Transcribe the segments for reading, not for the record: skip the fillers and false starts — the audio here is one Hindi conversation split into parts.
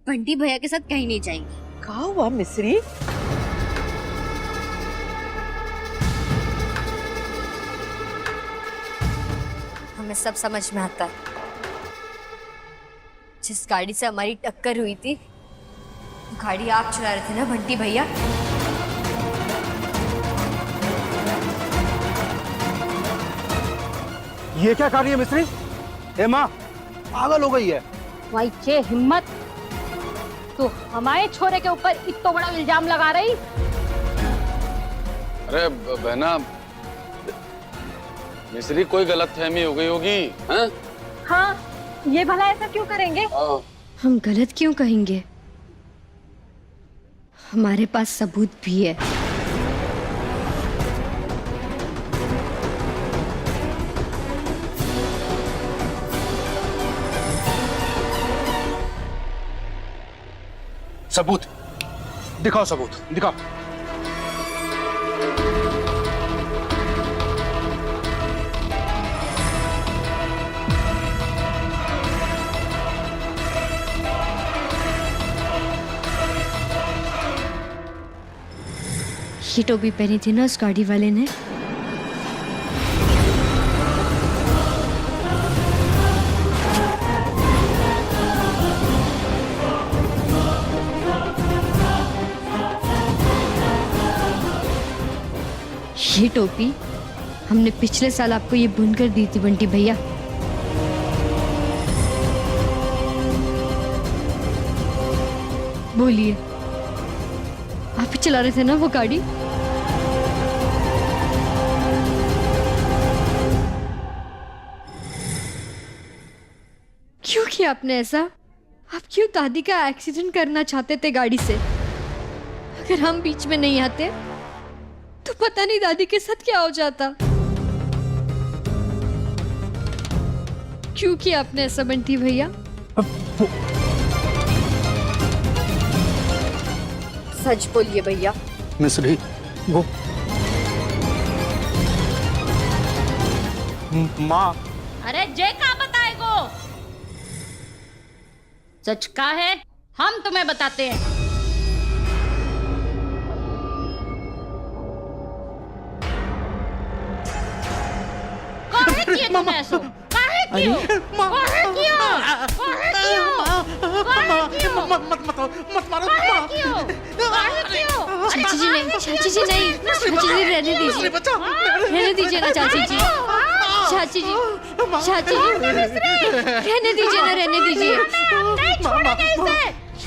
बंटी भैया के साथ कहीं नहीं जाएंगे। कहा हुआ मिस्री? हमें सब समझ में आता है। जिस गाड़ी से हमारी टक्कर हुई थी, वो गाड़ी आप चला रहे थे ना बंटी भैया? ये क्या कर रही है मिस्री? ए माँ, पागल हो गई है। भाई चे हिम्मत, तू हमारे छोरे के ऊपर इतना बड़ा इल्जाम लगा रही? अरे बहना, मिस्री कोई गलतफहमी हो गई होगी। हैं? हाँ, ये भला ऐसा क्यों करेंगे? हम गलत क्यों कहेंगे? हमारे पास सबूत भी है। सबूत दिखाओ, सबूत दिखाओ। ये टोपी पहनी थी ना उस गाड़ी वाले ने? ये टोपी हमने पिछले साल आपको ये बुनकर दी थी बंटी भैया। बोलिए, आप ही चला रहे थे ना वो गाड़ी? क्यों किया आपने ऐसा? आप क्यों दादी का एक्सीडेंट करना चाहते थे गाड़ी से? अगर हम बीच में नहीं आते तो पता नहीं दादी के साथ क्या हो जाता। क्यों किया आपने ऐसा बंटी भैया? सच बोलिए भैया। मिस्री, वो माँ। अरे जे का बताएगो? सच का है, हम तुम्हें बताते हैं। काहे किए तुम ऐसा? काहे कियो? काहे कियो? काहे कियो? काहे कियो? मत मारो। काहे कियो? काहे कियो? चाची जी नहीं, चाची जी नहीं, चाची जी रहने दीजिए, रहने दीजिए ना चाची जी। चाची जी, चाची जी रहने दीजिए ना, रहने दीजिए,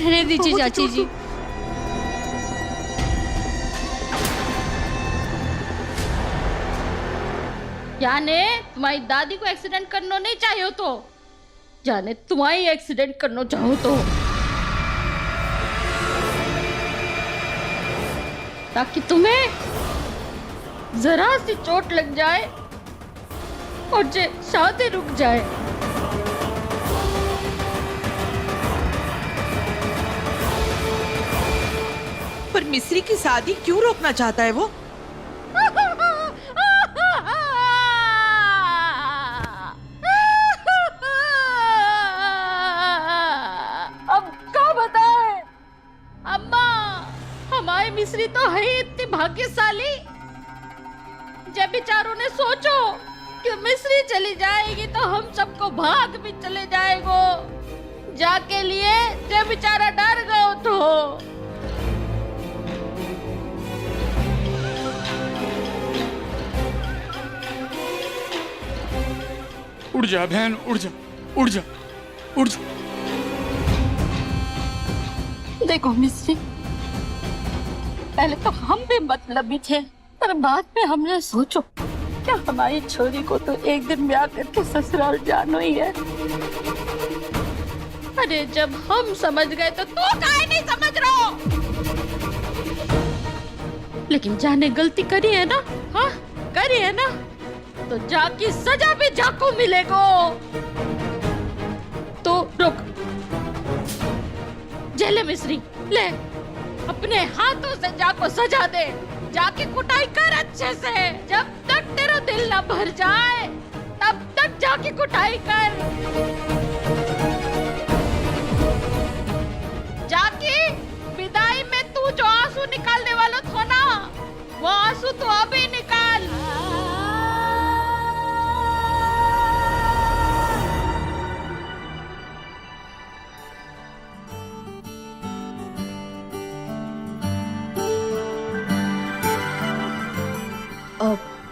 रहने दीजिए चाची जी। जाने तुम्हारी दादी को एक्सीडेंट करना नहीं चाहिए तो, जाने तुम्हारी एक्सीडेंट करना चाहो तो, ताकि तुम्हें जरा सी चोट लग जाए और जे शादी रुक जाए। पर मिस्री की शादी क्यों रोकना चाहता है वो? अब क्या बताए अम्मा, हमारी मिस्री तो है ही इतनी भाग्यशाली। जब बेचारों ने सोचो कि मिस्री चली जाएगी तो हम सबको भाग भी चले जाएगो, जाके लिए जब बेचारा डर गयो तो। उड़ जा बहन, उड़ जा, उड़ जा, उड़ जा। देखो मिस्री, पहले तो हम भी मतलबी थे, पर बाद में हमने सोचो क्या हमारी छोरी को तो एक दिन ब्याह करके ससुराल जाना ही है। अरे जब हम समझ गए तो तू काहे नहीं समझ रहा? लेकिन जाने गलती करी है ना, हाँ करी है ना, तो जाकी सजा भी जाको मिलेगो। तो रुक, जेले मिस्री ले, अपने हाथों से जाको सजा दे, जाके कुटाई कर अच्छे से। जब तक तेरा दिल न भर जाए तब तक जाके कुटाई कर। वो आंसू तो अभी निकाल।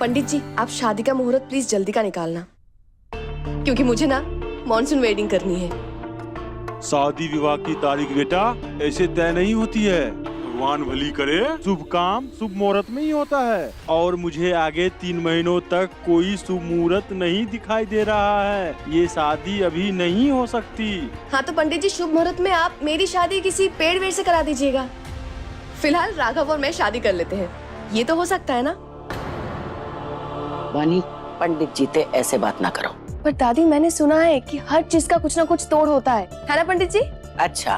पंडित जी, आप शादी का मुहूर्त प्लीज जल्दी का निकालना, क्योंकि मुझे ना मॉनसून वेडिंग करनी है। शादी विवाह की तारीख बेटा ऐसे तय नहीं होती है, भगवान भली करे, शुभ काम शुभ मुहूर्त में ही होता है। और मुझे आगे 3 महीनों तक कोई शुभ मुहूर्त नहीं दिखाई दे रहा है, ये शादी अभी नहीं हो सकती। हाँ तो पंडित जी, शुभ मुहूर्त में आप मेरी शादी किसी पेड़ वेड़ से करा दीजिएगा। फिलहाल राघव और मैं शादी कर लेते हैं, ये तो हो सकता है ना? वानी, पंडित जी ते ऐसे बात ना करो। पर दादी, मैंने सुना है कि हर चीज का कुछ ना कुछ तोड़ होता है ना पंडित जी? अच्छा,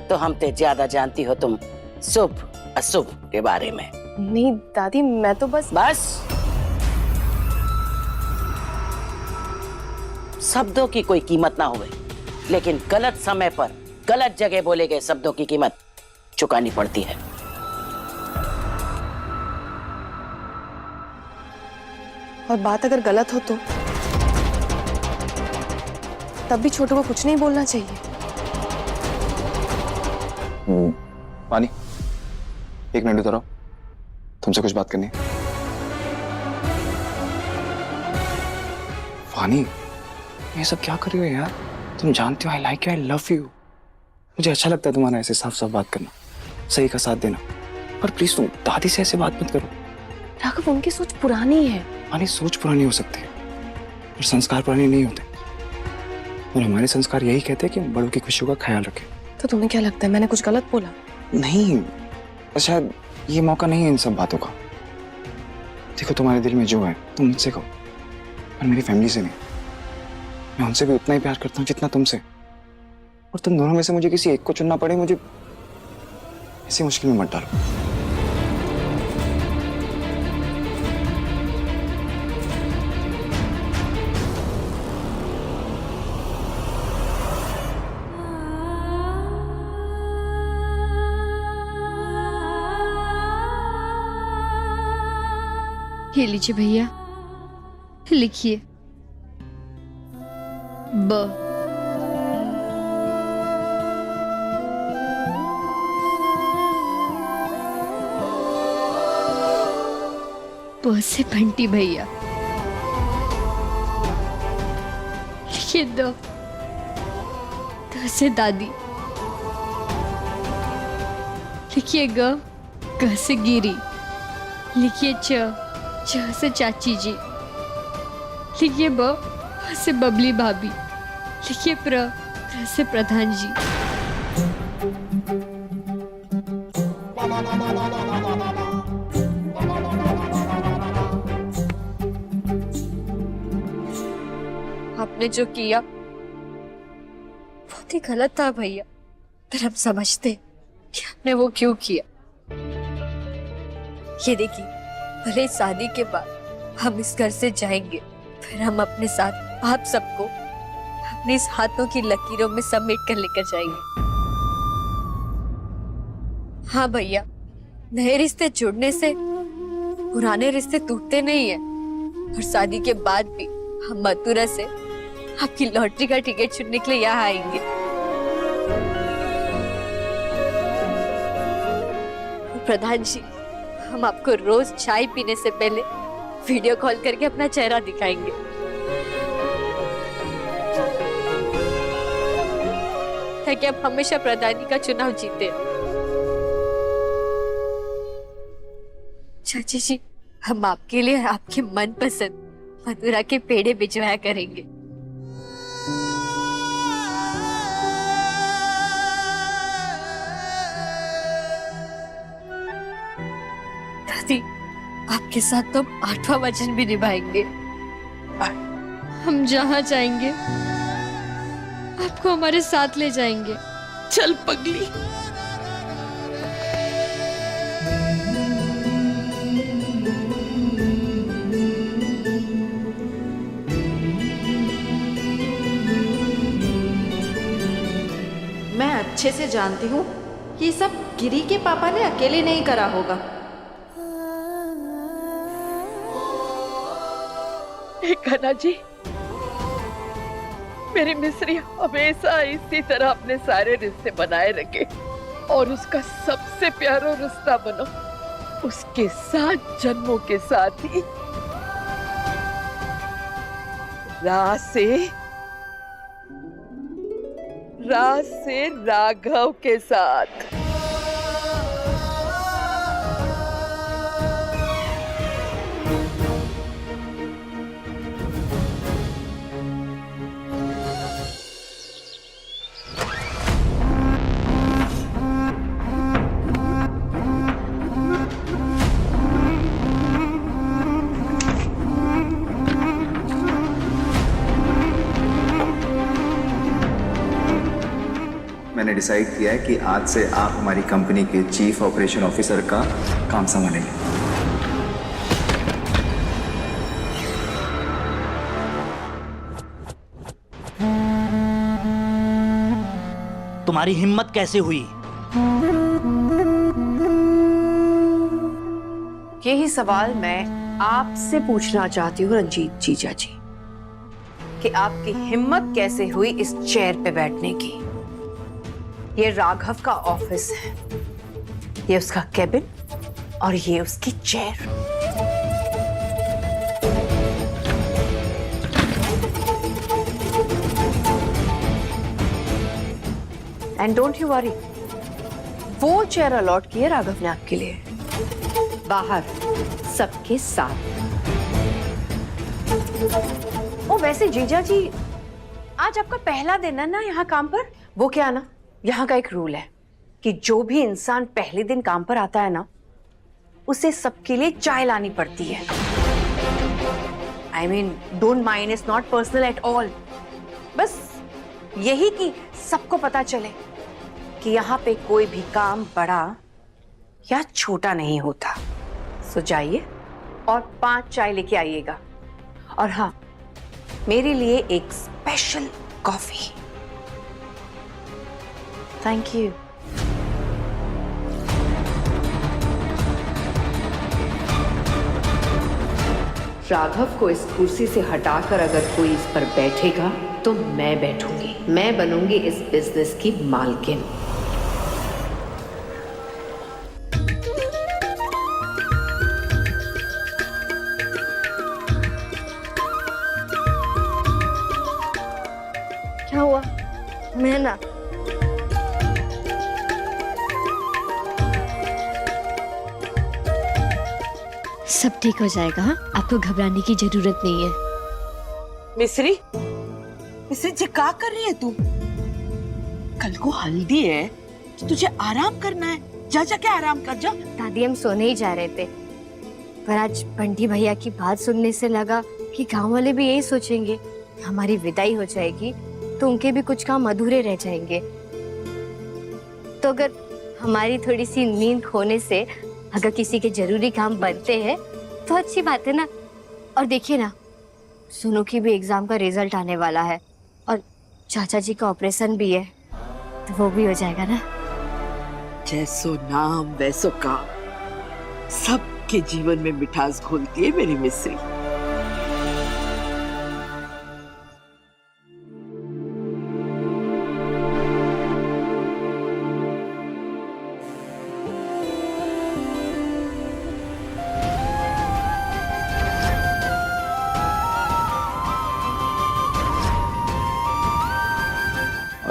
तो हम ते ज्यादा जानती हो तुम शुभ अशुभ के बारे में। नहीं दादी, मैं तो बस शब्दों की कोई कीमत ना होवे, लेकिन गलत समय पर गलत जगह बोले गए शब्दों की कीमत चुकानी पड़ती है। और बात अगर गलत हो तो तब भी छोटू को कुछ नहीं बोलना चाहिए। वानी, 1 मिनट उधर आओ, तुमसे कुछ बात करनी है। वानी, ये सब क्या कर रही हो यार? तुम जानती हो I like you, I love you. मुझे अच्छा लगता है तुम्हारा ऐसे साफ साफ बात करना, सही का साथ देना। पर प्लीज तुम दादी से ऐसे बात मत करो। राघव, उनकी सोच पुरानी है। वानी, सोच पुरानी हो सकती है पर संस्कार पुराने नहीं होते, और हमारे संस्कार यही कहते हैं कि हम बड़ों की खुशियों का ख्याल रखें। तो तुम्हें क्या लगता है मैंने कुछ गलत बोला? नहीं, शायद ये मौका नहीं है इन सब बातों का। देखो, तुम्हारे दिल में जो है तुम मुझसे कहो, पर मेरी फैमिली से नहीं। मैं उनसे भी उतना ही प्यार करता हूँ जितना तुमसे, और तुम दोनों में से मुझे किसी एक को चुनना पड़े, मुझे इसी मुश्किल में मत डालो। ये लीजिए भैया, लिखिए ब। ब से बंटी भैया। लिखिए द। द से दादी। लिखिए ग। ग से गिरी। लिखिए च। च से चाची जी। लिखिए ब। ब से बबली भाभी। लिखिए प्र। प्र से प्रधान जी। आपने जो किया बहुत ही गलत था भैया, पर हम समझते कि आपने वो क्यों किया। ये देखिए, भले शादी के बाद हम इस घर से जाएंगे, फिर हम अपने साथ आप सबको अपने इस हाथों की लकीरों में समेट कर लेकर जाएंगे। हाँ भैया, नए रिश्ते जुड़ने से पुराने रिश्ते टूटते नहीं है, और शादी के बाद भी हम मथुरा से आपकी लॉटरी का टिकट चुनने के लिए यहाँ आएंगे। प्रधान जी, हम आपको रोज चाय पीने से पहले वीडियो कॉल करके अपना चेहरा दिखाएंगे, ताकि आप हमेशा प्रधानी का चुनाव जीते। चाची जी, हम आपके लिए आपके मनपसंद मथुरा के पेड़े भिजवाया करेंगे। दादी, आपके साथ तो हम 8वां वचन भी निभाएंगे। हम जहाँ जाएंगे आपको हमारे साथ ले जाएंगे। चल पगली। मैं अच्छे से जानती हूँ कि सब गिरी के पापा ने अकेले नहीं करा होगा। कन्हा जी, मेरी मिस्री हमेशा इसी तरह अपने सारे रिश्ते बनाए रखे और उसका सबसे प्यारा रिश्ता बनो उसके 7 जन्मों के साथ ही राज से राघव के साथ। मैंने डिसाइड किया है कि आज से आप हमारी कंपनी के चीफ ऑपरेशन ऑफिसर का काम संभालेंगे। तुम्हारी हिम्मत कैसे हुई? यही सवाल मैं आपसे पूछना चाहती हूँ रंजीत जीजा जी, कि आपकी हिम्मत कैसे हुई इस चेयर पे बैठने की। ये राघव का ऑफिस है, ये उसका केबिन और ये उसकी chair. And don't you worry, वो चेयर अलॉट की है राघव ने आपके लिए, बाहर सबके साथ। ओ वैसे जीजा जी, आज आपका पहला दिन है ना यहाँ काम पर? वो क्या ना, यहाँ का एक रूल है कि जो भी इंसान पहले दिन काम पर आता है ना, उसे सबके लिए चाय लानी पड़ती है। I mean, don't mind, it's not personal at all. बस यही कि सबको पता चले कि यहाँ पे कोई भी काम बड़ा या छोटा नहीं होता। सो जाइए और 5 चाय लेके आइएगा, और हाँ, मेरे लिए एक special coffee. Thank you. Raghav को इस कुर्सी से हटाकर अगर कोई इस पर बैठेगा तो मैं बैठूंगी, मैं बनूंगी इस बिजनेस की मालकिन। क्या हुआ? मैं ना सब ठीक हो जाएगा। हाँ, आपको घबराने की जरूरत नहीं है। मिस्री जी, क्या कर रही है तू? कल को हल्दी है तो तुझे आराम करना है, जा जाके आराम कर जा। दादी, हम सोने ही जा रहे थे, पर आज बंटी भैया की बात सुनने से लगा कि गांव वाले भी यही सोचेंगे, हमारी विदाई हो जाएगी तो उनके भी कुछ काम अधूरे रह जाएंगे। तो अगर हमारी थोड़ी सी नींद खोने से अगर किसी के जरूरी काम बनते हैं तो अच्छी बात है ना। और देखिए ना, सोनू की भी एग्जाम का रिजल्ट आने वाला है और चाचा जी का ऑपरेशन भी है, तो वो भी हो जाएगा ना। जैसो नाम वैसो काम, सबके जीवन में मिठास घोलती है मेरी मिस्री।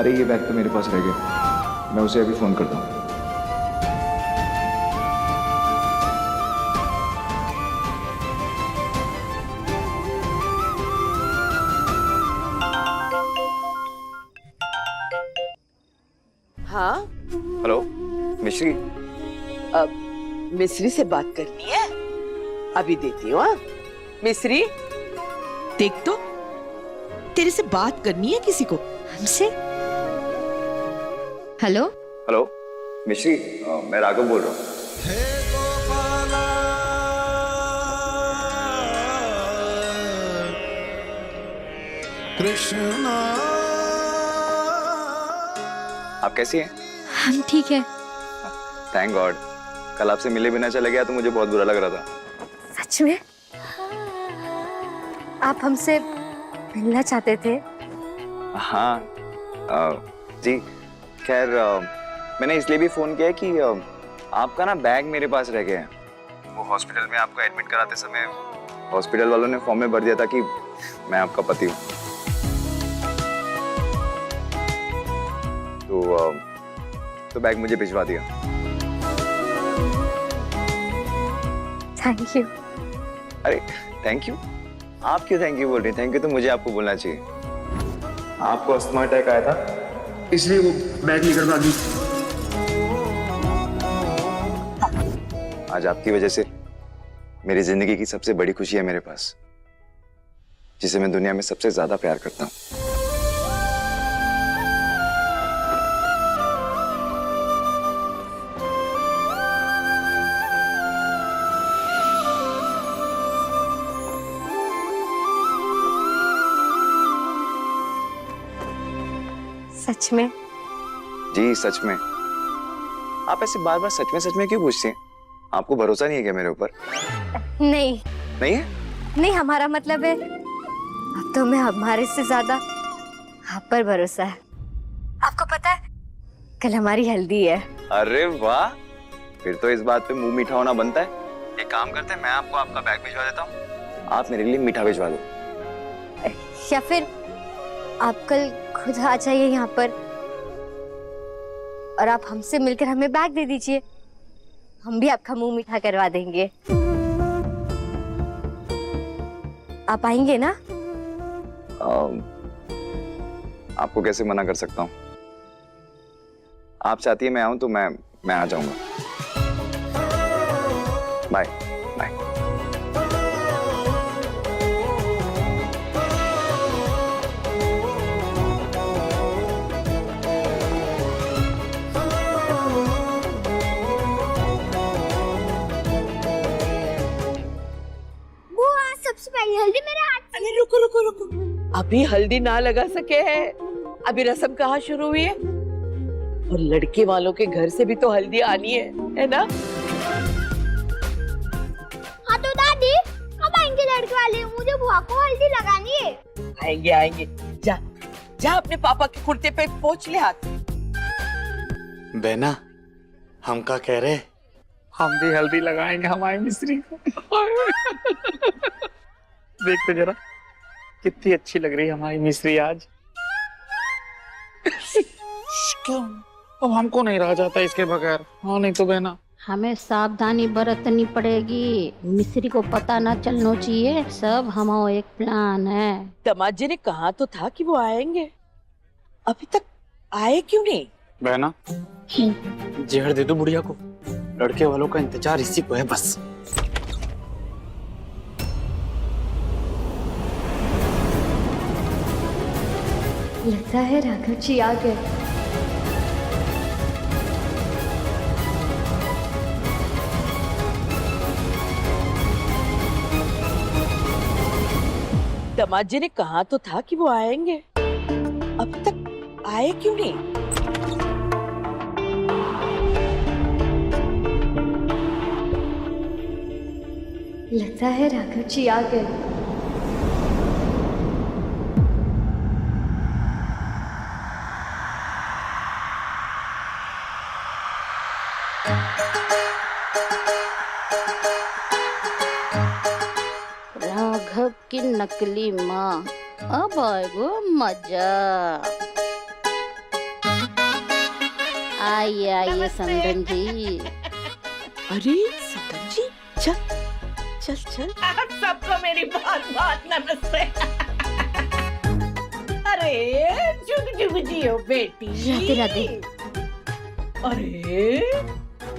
अरे ये बैग तो मेरे पास रह गया, मैं उसे अभी फोन करता हूँ। हाँ, हेलो मिश्री। अब मिस्री से बात करनी है, अभी देती हूँ। हाँ मिस्री, देख तो, तेरे से बात करनी है किसी को। हमसे? हेलो हेलो मिश्री, मैं राघव बोल रहा हूँ। कृष्णा, आप कैसी हैं? हम ठीक है। थैंक गॉड, कल आपसे मिले बिना चले गया तो मुझे बहुत बुरा लग रहा था। सच में? आप हमसे मिलना चाहते थे? हाँ जी, खैर मैंने इसलिए भी फोन किया कि आपका ना बैग मेरे पास रह गया है। वो हॉस्पिटल में आपको एडमिट कराते समय हॉस्पिटल वालों ने फॉर्म में भर दिया था कि मैं आपका पति हूँ। तो बैग मुझे भिजवा दिया। Thank you. अरे थैंक यू? आप क्यों थैंक यू बोल रही हैं? थैंक यू तो मुझे आपको बोलना चाहिए। आपको अस्थमा अटैक आया था इसलिए वो बैग लेकर भागी। आज आपकी वजह से मेरी जिंदगी की सबसे बड़ी खुशी है मेरे पास, जिसे मैं दुनिया में सबसे ज्यादा प्यार करता हूँ। सच में? जी सच में। आप ऐसे बार बार सच में क्यों पूछती हैं? आपको भरोसा नहीं है क्या मेरे ऊपर? नहीं नहीं है? नहीं, हमारा मतलब है अब तो मैं हमारे से ज्यादा आप पर भरोसा है। आपको पता है कल हमारी हल्दी है। अरे वाह, फिर तो इस बात पे मुंह मीठा होना बनता है। एक काम करते हैं, मैं आपको आपका बैग भिजवा देता हूँ, आप मेरे लिए मीठा भिजवा दो। या फिर आप कल खुद आ जाइए यहाँ पर और आप हमसे मिलकर हमें बैग दे दीजिए, हम भी आपका मुंह मीठा करवा देंगे। आप आएंगे ना? आपको कैसे मना कर सकता हूँ? आप चाहती है मैं आऊं तो मैं आ जाऊंगा। Bye bye. सबसे पहले हल्दी मेरे हाथ। अरे रुको, अभी हल्दी ना लगा सके हैं, अभी रस्म कहाँ शुरू हुई है? और लड़के वालों के घर से भी तो हल्दी आनी है ना? हाँ तो दादी कब आएंगे लड़के वाले? मुझे बुआ को हल्दी लगानी है। आएंगे। जा अपने पापा के कुर्ते पे पोंछ ले हाथ। बहना, हम क्या कह रहे? हम भी हल्दी लगाएंगे हमारी मिस्री को। देख तो जरा कितनी अच्छी लग रही है हमारी मिस्री आज। क्यों? अब हमको नहीं रहा जाता इसके बगैर। हाँ नहीं तो बहना, हमें सावधानी बरतनी पड़ेगी, मिस्री को पता ना चलना चाहिए, सब हमारा एक प्लान है। दामाद जी ने कहा तो था कि वो आएंगे, अभी तक आए क्यों नहीं? बहना जहर दे दो बुढ़िया को, लड़के वालों का इंतजार इसी को है बस। लगता है राघव जी आ गए। दामाद जी ने कहा तो था कि वो आएंगे, अभी तक आए क्यों नहीं? लगता है राघव जी आ गए। राघव की नकली माँ, अब आएगा मजा। आइए संदन जी। अरे संदन जी, चल। आप सबको मेरी बहुत नमस्ते। अरे जुग जियो बेटी। राधे। अरे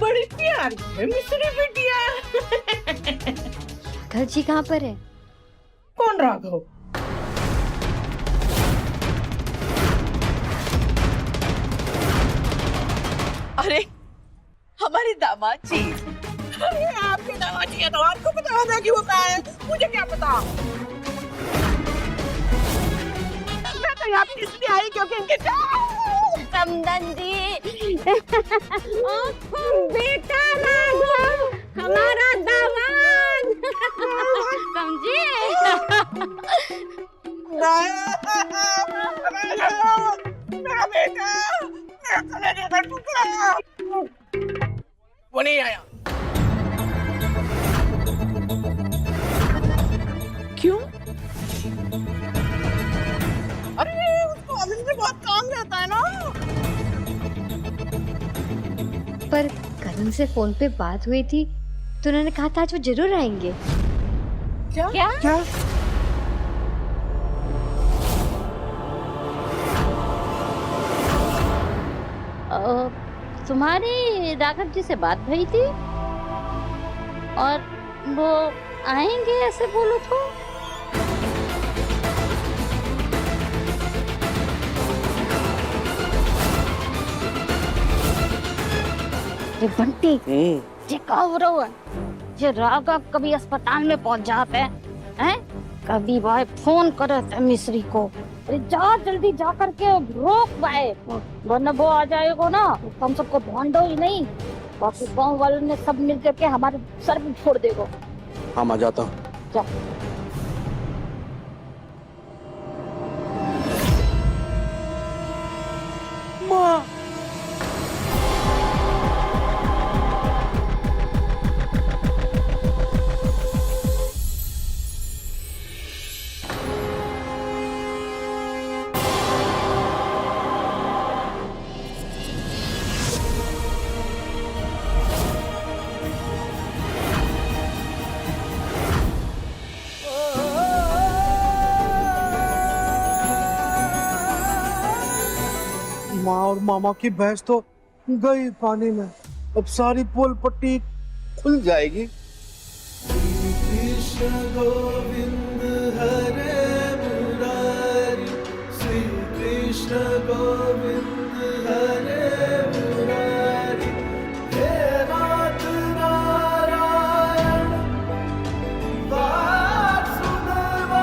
बड़ी प्यारी है मिस्री बिटिया। राघव जी कहाँ पर है? कौन राघव? अरे हमारे दामाद जी। अरे आपके दामाद जी है तो आपको पता होगा कि वो कहाँ है, मुझे क्या पता? मैं तो यहाँ इसलिए आई क्योंकि इनके समदन जी। बेटा राघव, हमारा दामाद। राघव जी। मेरा बेटा, मेरा कलेजे का टुकड़ा। वो नहीं आया। क्यों? अरे उसको ऑफिस में बहुत काम रहता है ना। पर कल उनसे फोन पे बात हुई थी तो उन्होंने कहा था आज वो जरूर आएंगे। क्या? क्या? तुम्हारी राघव जी से बात भई थी और वो आएंगे ऐसे बोलो तो। ये बंटी ये का हो रहा है? ये राघव कभी अस्पताल में पहुंच जाते हैं, कभी भाई फोन करे थे मिस्री को, अरे जा जल्दी जा करके रोक पाए, वरना वो आ जाएगा ना तो हम सबको ढूंढो ही नहीं, बाकी गाँव वालों ने सब मिल करके हमारे सर पे फोड़ देगा। हाँ मैं जाता हूँ। जा। माँ, माँ और मामा की भैंस तो गई पानी में, अब सारी पोल पट्टी खुल जाएगी। कृष्ण गोविंद हरे मुरारी, श्री कृष्ण गोविंद हरे मुरारी, हे नाथ नारायण वासुदेवा।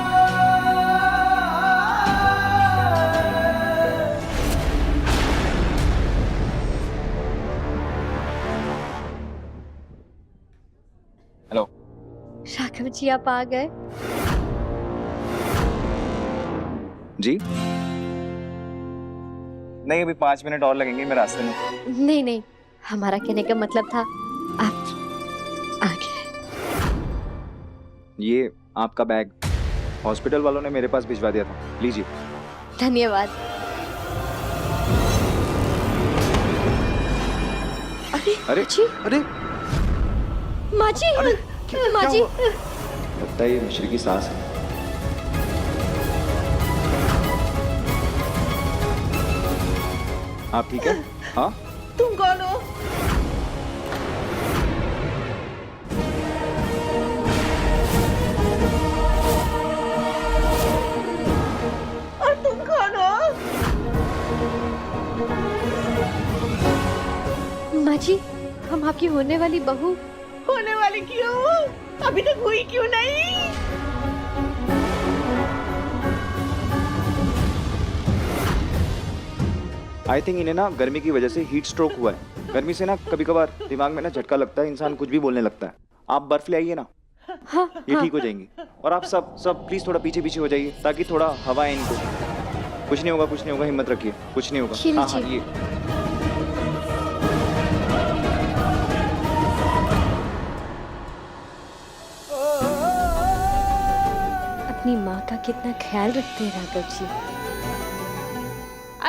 हेलो। राघव जी आप आ गए? जी नहीं, अभी 5 मिनट और लगेंगे, मैं रास्ते में। नहीं नहीं, हमारा कहने का मतलब था आप आ गए। ये आपका बैग हॉस्पिटल वालों ने मेरे पास भिजवा दिया था, लीजिए। धन्यवाद। अरे अरे जी, अरे माँ जी, माँ जी, लगता है ये मिश्री की सास है। आप ठीक है? हाँ तुम कौन हो? और तुम कौन हो? माँ जी, हम आपकी होने वाली बहू। होने वाली क्यों? अभी तक हुई क्यों नहीं? आई थिंक इन्हें ना गर्मी की वजह से हीट स्ट्रोक हुआ है। गर्मी से ना कभी कभार दिमाग में ना झटका लगता है, इंसान कुछ भी बोलने लगता है। आप बर्फ ले आइए ना, हाँ, ये ठीक हो जाएंगी। और आप सब प्लीज थोड़ा पीछे पीछे हो जाइए ताकि थोड़ा हवा है इनको। कुछ नहीं होगा, कुछ नहीं होगा, हिम्मत रखिए, कुछ नहीं होगा। हाँ हाँ, ये अपनी माँ का कितना ख्याल रखते हैं राघव जी।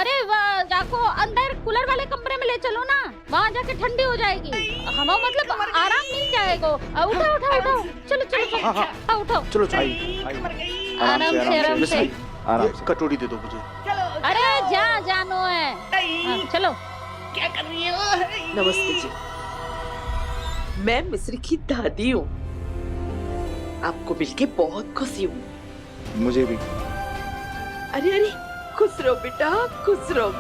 अरे वाह, जाको अंदर कूलर वाले कमरे में ले चलो ना, वहाँ जाके ठंडी हो जाएगी, हमें मतलब आराम मिल जाएगा। उठाओ उठाओ उठाओ, चलो चलो चलो, उठाओ चलो आइए आइए, आराम से आराम से। कटोरी दे दो मुझे। अरे जानो है। हाँ, चलो। क्या कर रही हो? नमस्ते जी, मैं मिस्री की दादी हूँ। आपको मिलके बहुत खुशी हूँ। मुझे भी। अरे अरे, खुश रहो बेटा, खुश रहो।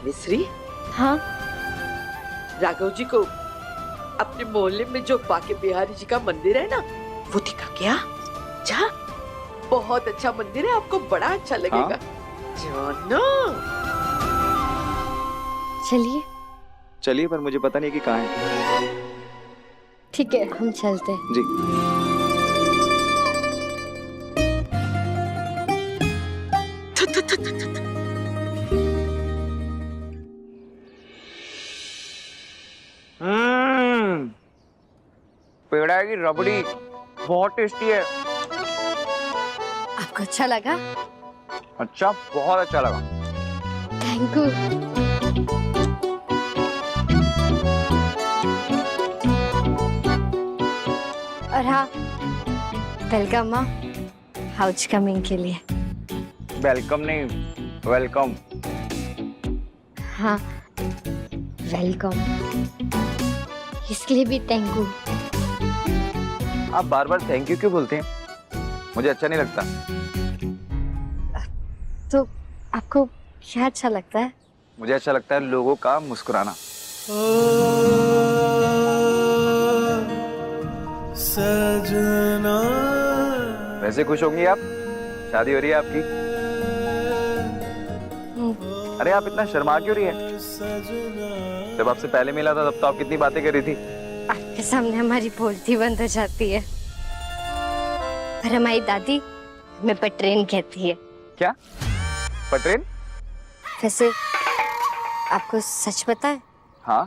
मिस्री, हाँ, राघव जी को अपने मोहल्ले में जो बाके बिहारी जी का मंदिर है ना, वो दिखा क्या? जा, बहुत अच्छा मंदिर है, आपको बड़ा अच्छा लगेगा। जानो। चलिए। चलिए, पर मुझे पता नहीं कि कहाँ है। ठीक है, हम चलते हैं। जी। पेड़ा की रबड़ी बहुत टेस्टी है। आपको अच्छा लगा? अच्छा, बहुत अच्छा लगा। Thank you. और हाँ, वेलकम माँ हाउस कमिंग के लिए। वेलकम नहीं, वेलकम। हाँ, वेलकम। इसके लिए भी थैंक यू। आप बार बार थैंक यू क्यों बोलते हैं? मुझे अच्छा नहीं लगता। तो आपको क्या अच्छा लगता है? मुझे अच्छा लगता है लोगों का मुस्कुराना। सजना। वैसे खुश होंगी आप? शादी हो रही है आपकी? अरे आप इतना शर्मा क्यों रही है? जब आपसे पहले मिला था तब तो आप कितनी बातें कर रही थी। आपके सामने हमारी बोलती बंद हो जाती है। पर हमारी दादी हमें पटरेन कहती है। क्या? पटरेन? वैसे आपको सच पता है? हाँ।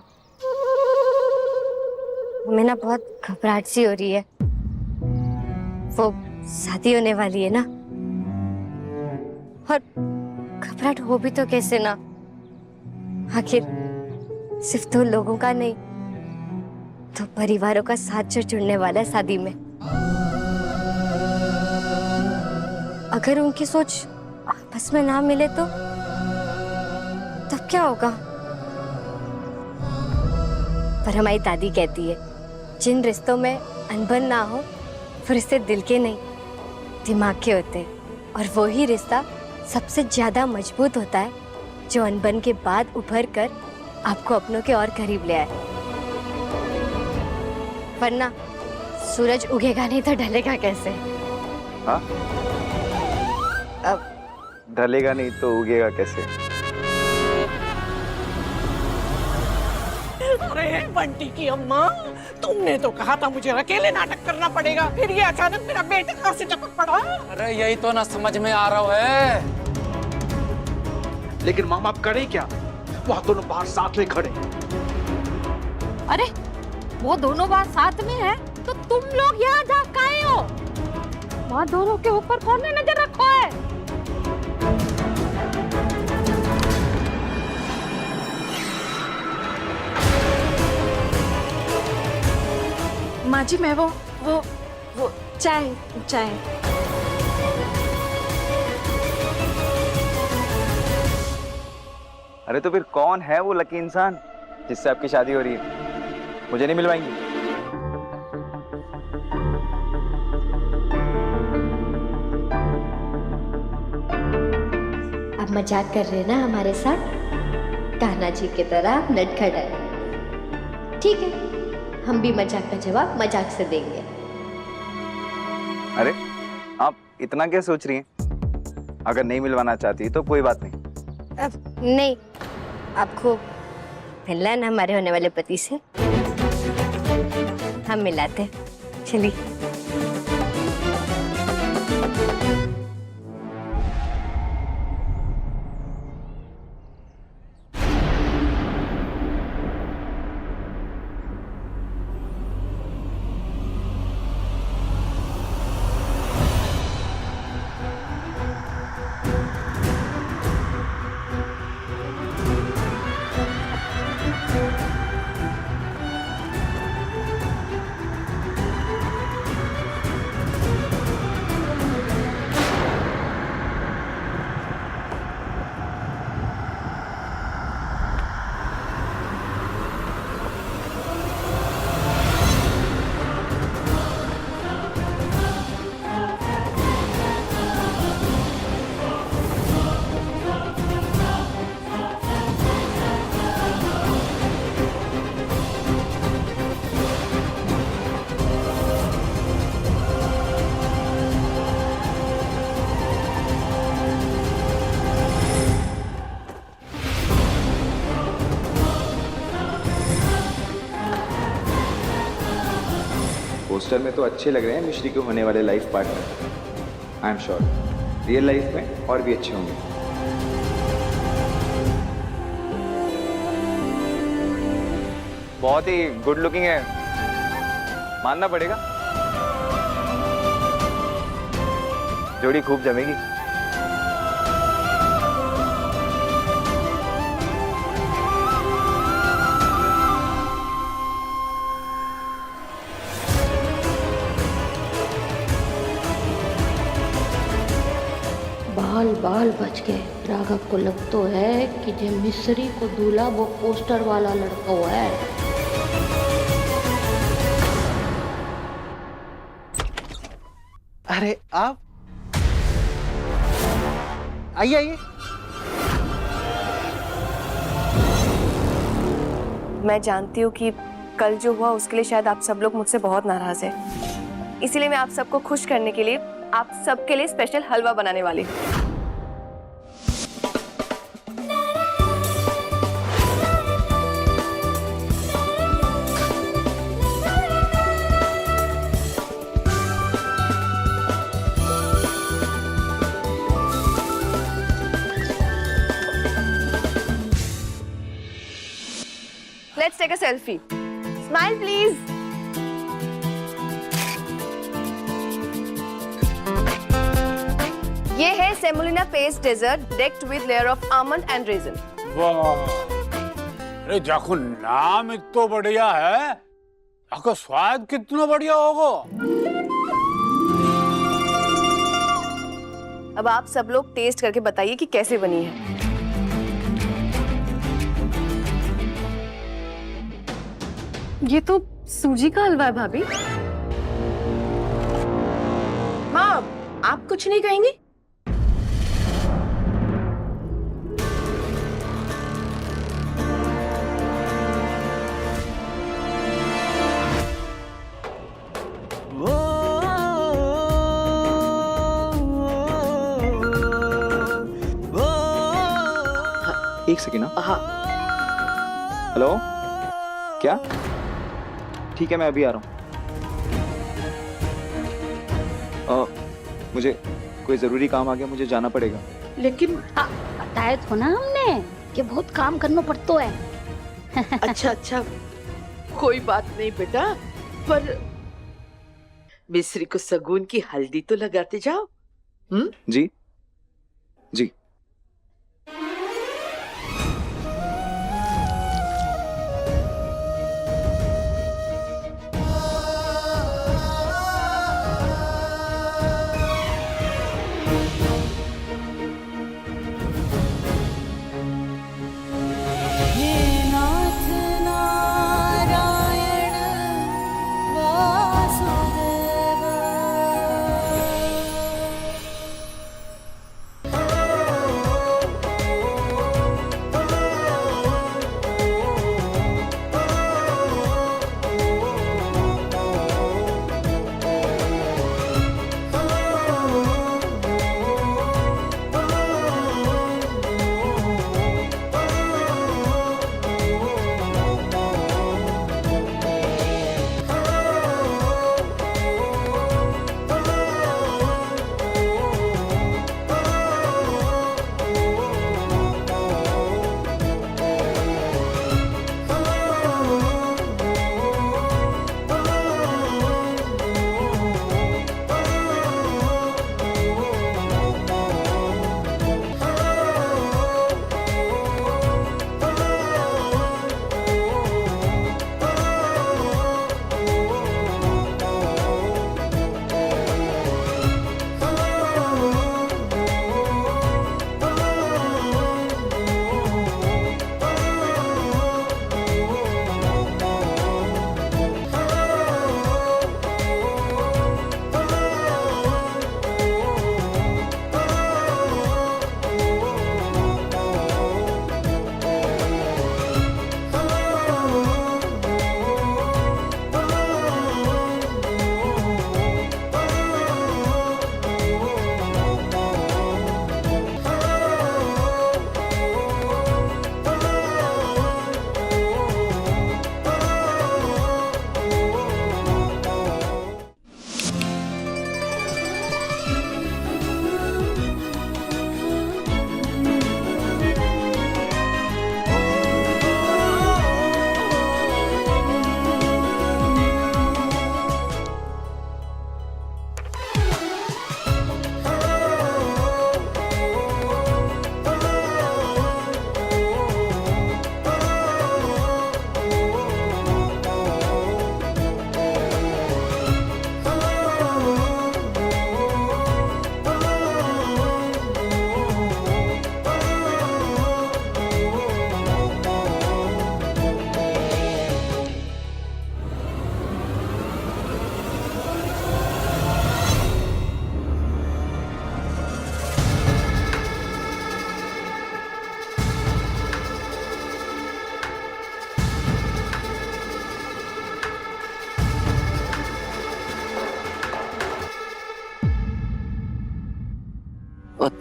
हमें ना बहुत घबराहट सी हो रही है। वो शादी होने वाली है ना, और घबराहट हो भी तो कैसे ना, आखिर सिर्फ दो लोगों का नहीं, दो परिवारों का साथ जो जुड़ने वाला है शादी में। अगर उनकी सोच आपस में ना मिले तो तब क्या होगा? पर हमारी दादी कहती है, जिन रिश्तों में अनबन ना हो वो रिश्ते दिल के नहीं दिमाग के होते हैं, और वो ही रिश्ता सबसे ज्यादा मजबूत होता है जो अनबन के बाद उभर कर आपको अपनों के और करीब ले आए। वरना सूरज उगेगा नहीं तो ढलेगा कैसे? हाँ? अब ढलेगा नहीं तो उगेगा कैसे? अरे बंटी की अम्मा, तुमने तो कहा था मुझे अकेले नाटक करना पड़ेगा, फिर ये अचानक मेरा बेटा कहाँ से टपक पड़ा? अरे यही तो ना समझ में आ रहा है। लेकिन मामा आप करें क्या? वहाँ दोनों बाहर साथ में खड़े। अरे वो दोनों बात साथ में है तो तुम लोग यहाँ जा काहे हो? वहाँ दोनों के ऊपर कौन ने नजर रखा है? माँ जी मैं वो चाय। अरे तो फिर कौन है वो लकी इंसान जिससे आपकी शादी हो रही है? मुझे नहीं मिलवाएंगी? आप मजाक कर रहे हैं ना हमारे साथ? कान्हा जी की तरह आप नटखट। ठीक है, हम भी मजाक का जवाब मजाक से देंगे। अरे आप इतना क्या सोच रही हैं? अगर नहीं मिलवाना चाहती तो कोई बात नहीं। नहीं, आपको मिलना है ना हमारे होने वाले पति से, हम मिलाते। चलिए। पोस्टर में तो अच्छे लग रहे हैं मिश्री के होने वाले life partner. I am sure real life में और भी अच्छे होंगे। बहुत ही गुड लुकिंग है, मानना पड़ेगा। जोड़ी खूब जमेगी। बाल बाल बच गए। राघव को लग तो है कि जे मिस्री को दूल्हा वो पोस्टर वाला लड़का हुआ है। अरे आप आइए आइए। मैं जानती हूँ कि कल जो हुआ उसके लिए शायद आप सब लोग मुझसे बहुत नाराज हैं। इसीलिए मैं आप सबको खुश करने के लिए आप सबके लिए स्पेशल हलवा बनाने वाली हूँ। Let's take a selfie. Smile, please. ये है semolina paste dessert decked with layer of almond and raisin. वाह, अरे जाखो नाम इतना बढ़िया है, आपका स्वाद कितना बढ़िया होगा। अब आप सब लोग टेस्ट करके बताइए कि कैसे बनी है। ये तो सूजी का हलवा है भाभी। माँ, आप कुछ नहीं कहेंगी? एक सेकेंड। हाँ हेलो, क्या? ठीक है, मैं अभी आ रहा हूँ। मुझे कोई जरूरी काम आ गया, मुझे जाना पड़ेगा। लेकिन बताया तो ना हमने कि बहुत काम करना पड़ता है। अच्छा अच्छा, कोई बात नहीं बेटा, पर मिस्री को सगुन की हल्दी तो लगाते जाओ। जी जी।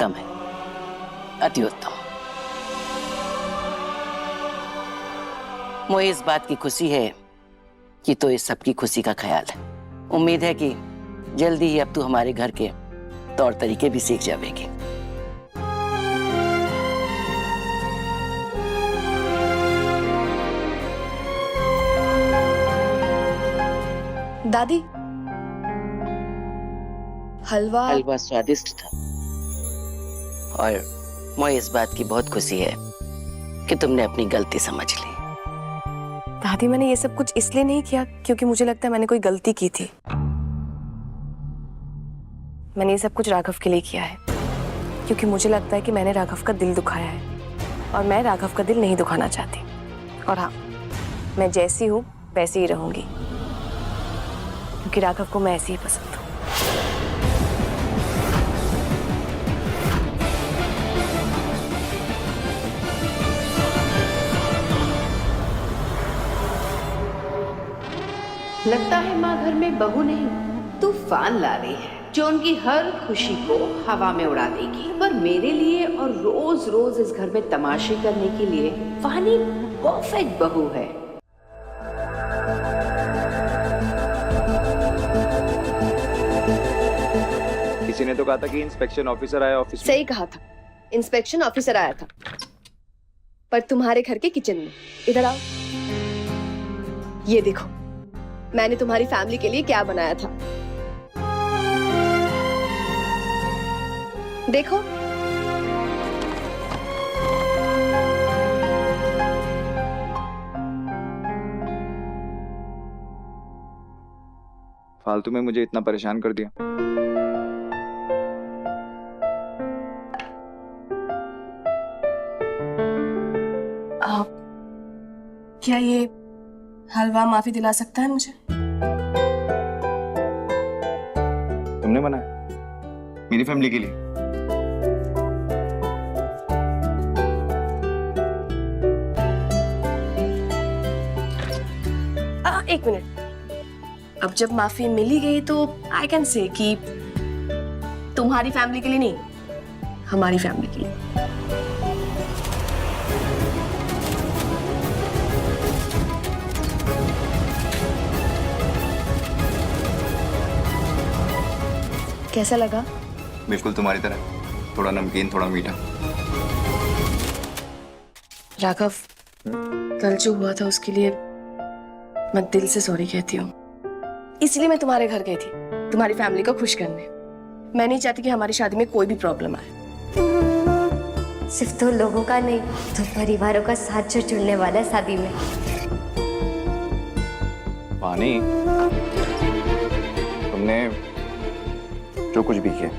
उत्तम है, अति उत्तम। मुझे इस बात की खुशी है कि तो इस सबकी खुशी का ख्याल है। उम्मीद है कि जल्दी ही अब तू हमारे घर के तौर तरीके भी सीख जाएगी। दादी, हलवा स्वादिष्ट था और मुझे इस बात की बहुत खुशी है कि तुमने अपनी गलती समझ ली। दादी, मैंने ये सब कुछ इसलिए नहीं किया क्योंकि मुझे लगता है मैंने कोई गलती की थी। मैंने ये सब कुछ राघव के लिए किया है क्योंकि मुझे लगता है कि मैंने राघव का दिल दुखाया है और मैं राघव का दिल नहीं दुखाना चाहती। और हाँ, मैं जैसी हूँ वैसी ही रहूंगी क्योंकि राघव को मैं ऐसी ही पसंद हूँ। लगता है माँ घर में बहू नहीं तूफान ला रही है जो उनकी हर खुशी को हवा में उड़ा देगी। पर मेरे लिए और रोज रोज इस घर में तमाशे करने के लिए वानी परफेक्ट बहू है। किसी ने तो कहा था कि इंस्पेक्शन ऑफिसर आया ऑफिस में। सही कहा था, इंस्पेक्शन ऑफिसर आया था, पर तुम्हारे घर के किचन में। इधर आओ, ये देखो मैंने तुम्हारी फैमिली के लिए क्या बनाया था। देखो, फालतू में मुझे इतना परेशान कर दिया। क्या ये हलवा माफी दिला सकता है मुझे? तुमने बनाया मेरी फैमिली के लिए। एक मिनट, अब जब माफी मिली गई तो आई कैन से कि तुम्हारी फैमिली के लिए नहीं, हमारी फैमिली के लिए। कैसा लगा? बिल्कुल तुम्हारी तरह, थोड़ा नमकीन थोड़ा मीठा। राघव, कल जो हुआ था उसके लिए मैं दिल से सॉरी कहती हूँ। इसलिए मैं तुम्हारे घर गई थी, तुम्हारी फैमिली को खुश करने। मैं नहीं चाहती कि हमारी शादी में कोई भी प्रॉब्लम आए। सिर्फ तो लोगों का नहीं, तो परिवारों का साथ जो जुड़ने वाला है शादी में। वानी, तुमने जो कुछ भी किया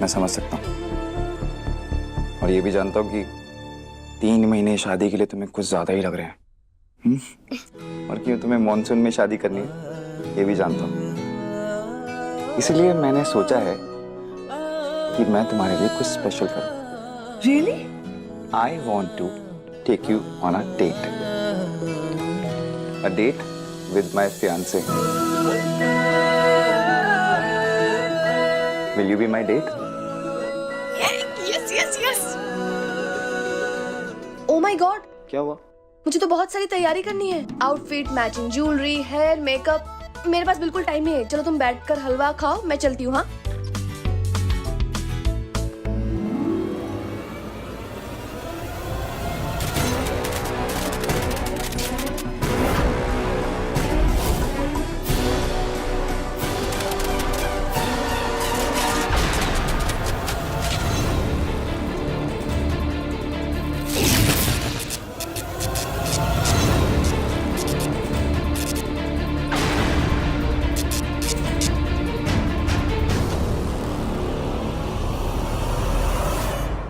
मैं समझ सकता हूँ, और ये भी जानता हूँ कि 3 महीने शादी के लिए तुम्हें कुछ ज्यादा ही लग रहे हैं। और क्यों तुम्हें मॉनसून में शादी करनी है ये भी जानता हूँ। इसलिए मैंने सोचा है कि मैं तुम्हारे लिए कुछ स्पेशल करूँ। Really? I want to take you on a date. A date with my fiancé. Will you be my date? Yes, yes, yes. Oh my God! क्या हुआ? मुझे तो बहुत सारी तैयारी करनी है। Outfit, matching jewellery, hair, makeup. मेरे पास बिल्कुल टाइम नहीं है। चलो तुम बैठकर हलवा खाओ, मैं चलती हूँ। हाँ,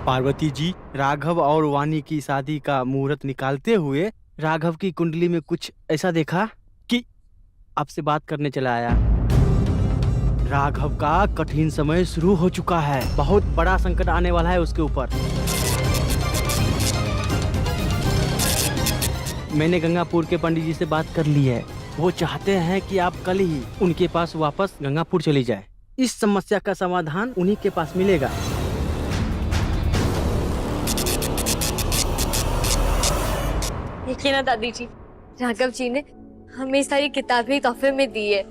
पार्वती जी, राघव और वानी की शादी का मुहूर्त निकालते हुए राघव की कुंडली में कुछ ऐसा देखा कि आपसे बात करने चला आया। राघव का कठिन समय शुरू हो चुका है, बहुत बड़ा संकट आने वाला है उसके ऊपर। मैंने गंगापुर के पंडित जी से बात कर ली है, वो चाहते हैं कि आप कल ही उनके पास वापस गंगापुर चली जाए। इस समस्या का समाधान उन्हीं के पास मिलेगा। देखिए ना दादी जी, राघव जी ने हमें सारी किताबें तोहफे में दी है।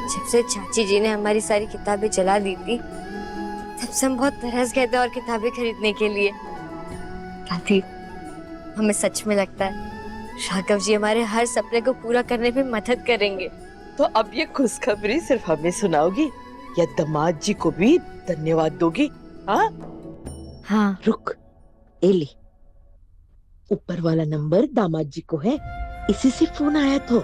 जब से चाची जी ने हमारी सारी किताबें जला दी थी, तब से हम बहुत तरस गए थे और किताबें खरीदने के लिए। दादी, हमें सच में लगता है राघव जी हमारे हर सपने को पूरा करने में मदद करेंगे। तो अब ये खुशखबरी सिर्फ हमें सुनाओगी या दामाद जी को भी धन्यवाद दोगी? हाँ हाँ। रुक, ए ले, ऊपर वाला नंबर दामाद जी को है, इसी से फोन आया तो।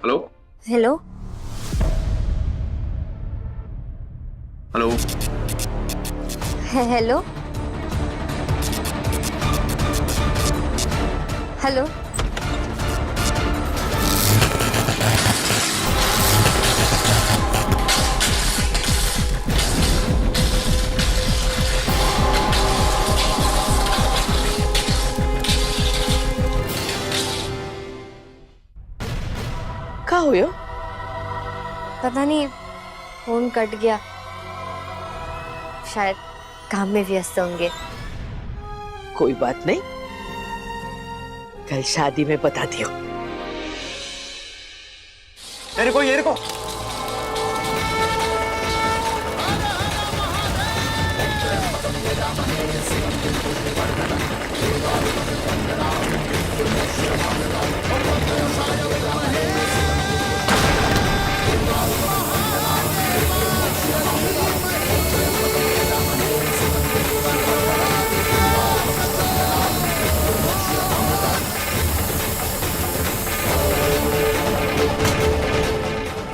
Hello hello hello hello hello. क्या हुआ? पता नहीं, फोन कट गया। शायद काम में व्यस्त होंगे। कोई बात नहीं, कल शादी में बता दियो। ये रुको, ये रुको।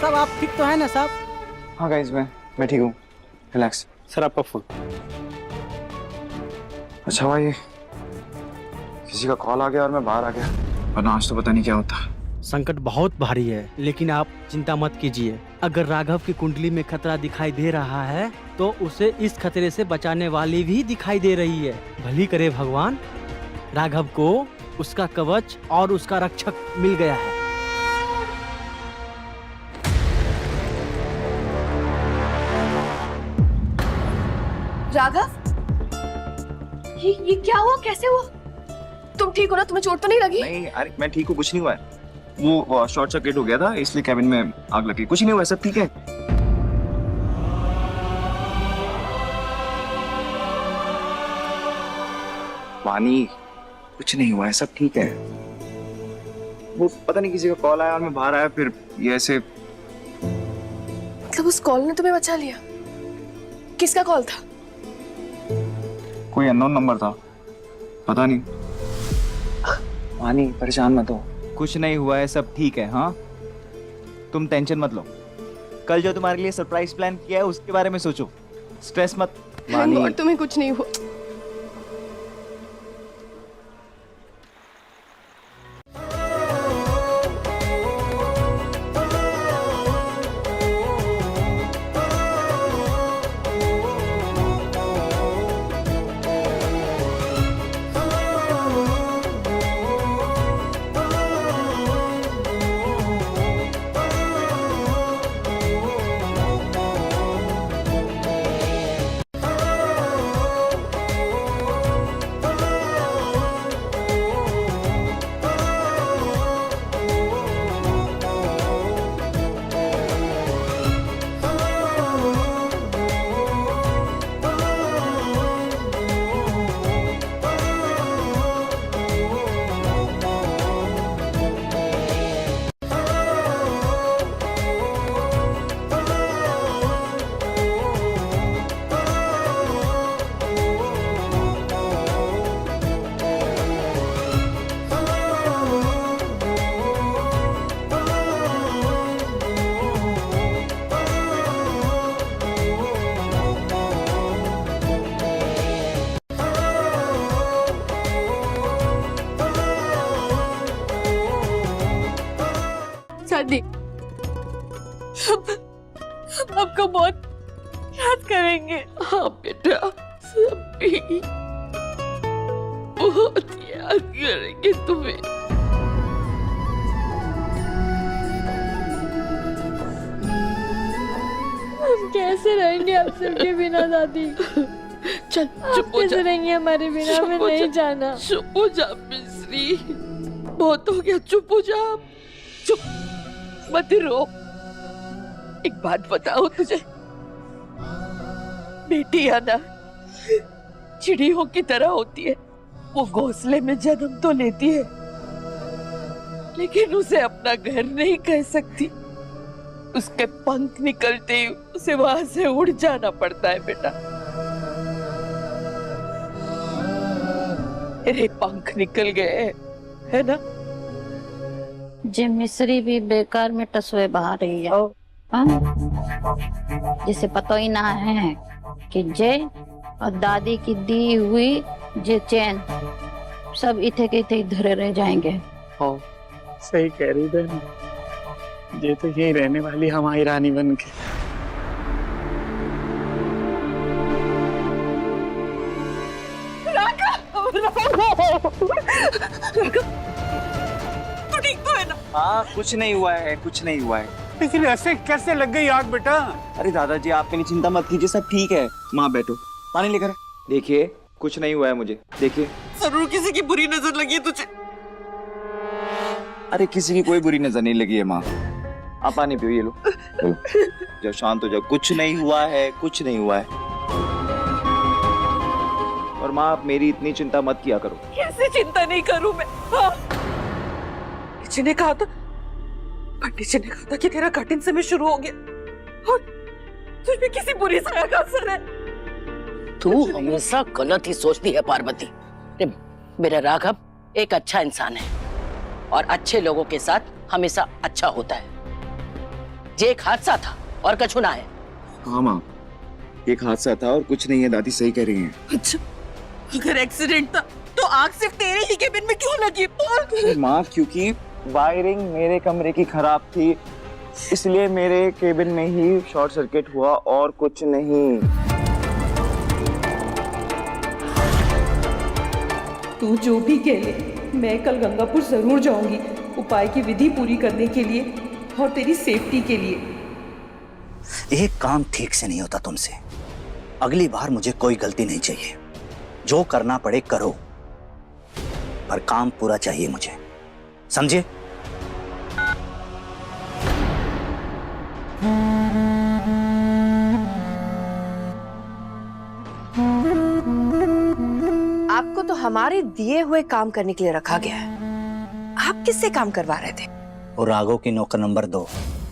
सब आप ठीक तो है ना साहब? हाँ गाइस, मैं ठीक हूँ, रिलैक्स। सर आपका फोन। अच्छा हुआ ये किसी का कॉल आ गया और मैं बाहर आ गया, वरना आज तो पता नहीं क्या होता। संकट बहुत भारी है, लेकिन आप चिंता मत कीजिए। अगर राघव की कुंडली में खतरा दिखाई दे रहा है तो उसे इस खतरे से बचाने वाली भी दिखाई दे रही है। भली करे भगवान, राघव को उसका कवच और उसका रक्षक मिल गया है। राघव, ये क्या हुआ? कैसे हुआ? तुम ठीक हो ना? तुम्हें चोट तो नहीं लगी? नहीं, अरे मैं ठीक हूँ, कुछ नहीं हुआ है। वो शॉर्ट सर्किट हो गया था, इसलिए कैबिन में आग लगी। कुछ नहीं हुआ, सब ठीक है। वानी, कुछ नहीं हुआ है, सब ठीक है। वो पता नहीं किसी का कॉल आया और मैं बाहर आया, फिर ये ऐसे। मतलब उस कॉल ने तुम्हें बचा लिया? किसका कॉल था? कोई अननोन नंबर था, पता नहीं। वानी, परेशान मत हो। कुछ नहीं हुआ है, सब ठीक है। हाँ, तुम टेंशन मत लो। कल जो तुम्हारे लिए सरप्राइज प्लान किया है उसके बारे में सोचो, स्ट्रेस मत। और तुम्हें कुछ नहीं हुआ? दादी, आपको बहुत याद करेंगे। हाँ बेटा, सभी बहुत याद करेंगे तुम्हें। हम कैसे रहेंगे आप सबके बिना दादी। चल चुप आप हो जा। कैसे रहेंगे हमारे बिना? चुप मैं हो नहीं जा। जाना। चुप हो जा मिस्री, बहुत हो गया, चुप हो जा। चुप मत रो। एक बात बताओ तुझे, बेटी आना चिड़ियों की तरह होती है। वो घोंसले में जन्म तो लेती है, लेकिन उसे अपना घर नहीं कह सकती। उसके पंख निकलते ही उसे वहां से उड़ जाना पड़ता है बेटा। तेरे पंख निकल गए है ना? जे मिस्री भी बेकार में टसवे बहा रही है। हाँ? जिसे पता ही ना है कि जे और दादी की दी हुई जे चैन सब इथे के इथे धरे रह जाएंगे। हाँ सही कह रही बहन, ये तो यही रहने वाली हमारी रानी बन के। तू ठीक तो है ना? हाँ कुछ नहीं हुआ है, कुछ नहीं हुआ है। लेकिन ऐसे कैसे लग गई आग बेटा? अरे दादाजी आप मेरी चिंता मत कीजिए, सब ठीक है। माँ बैठो, पानी लेकर आ। देखिए कुछ नहीं हुआ है मुझे, देखिए। जरूर किसी की बुरी नजर लगी है तुझे। अरे किसी की कोई बुरी नजर नहीं लगी है माँ। आप पानी पियो, ये लो। जब शांत हो जाओ, कुछ नहीं हुआ है, कुछ नहीं हुआ है। और माँ आप मेरी इतनी चिंता मत किया करो। कैसे चिंता नहीं करूं मैं? हाँ? जी ने कहा था, पंडित जी ने कहा था कि तेरा कठिन समय शुरू हो गया और तुझ में किसी बुरी सया का असर है। तू हमेशा गलत ही सोचती है पार्वती। मेरा राघव एक अच्छा इंसान है और अच्छे लोगों के साथ हमेशा अच्छा होता है। ये एक हादसा था और कछु ना है। हाँ माँ, एक हादसा था और कुछ नहीं है, दादी सही कह रही हैं। अच्छा, अगर एक्सीडेंट था तो आग सिर्फ तेरे ही केबिन में क्यों लगी? बोल। माँ क्योंकि वायरिंग मेरे कमरे की खराब थी, इसलिए मेरे केबिन में ही शॉर्ट सर्किट हुआ और कुछ नहीं। तू जो भी कह ले, मैं कल गंगापुर जरूर जाऊंगी उपाय की विधि पूरी करने के लिए और तेरी सेफ्टी के लिए। एक काम ठीक से नहीं होता तुमसे। अगली बार मुझे कोई गलती नहीं चाहिए। जो करना पड़े करो, पर काम पूरा चाहिए मुझे, समझे? आपको तो हमारे दिए हुए काम करने के लिए रखा गया है। आप किससे काम करवा रहे थे? और राघव की नौकर नंबर 2।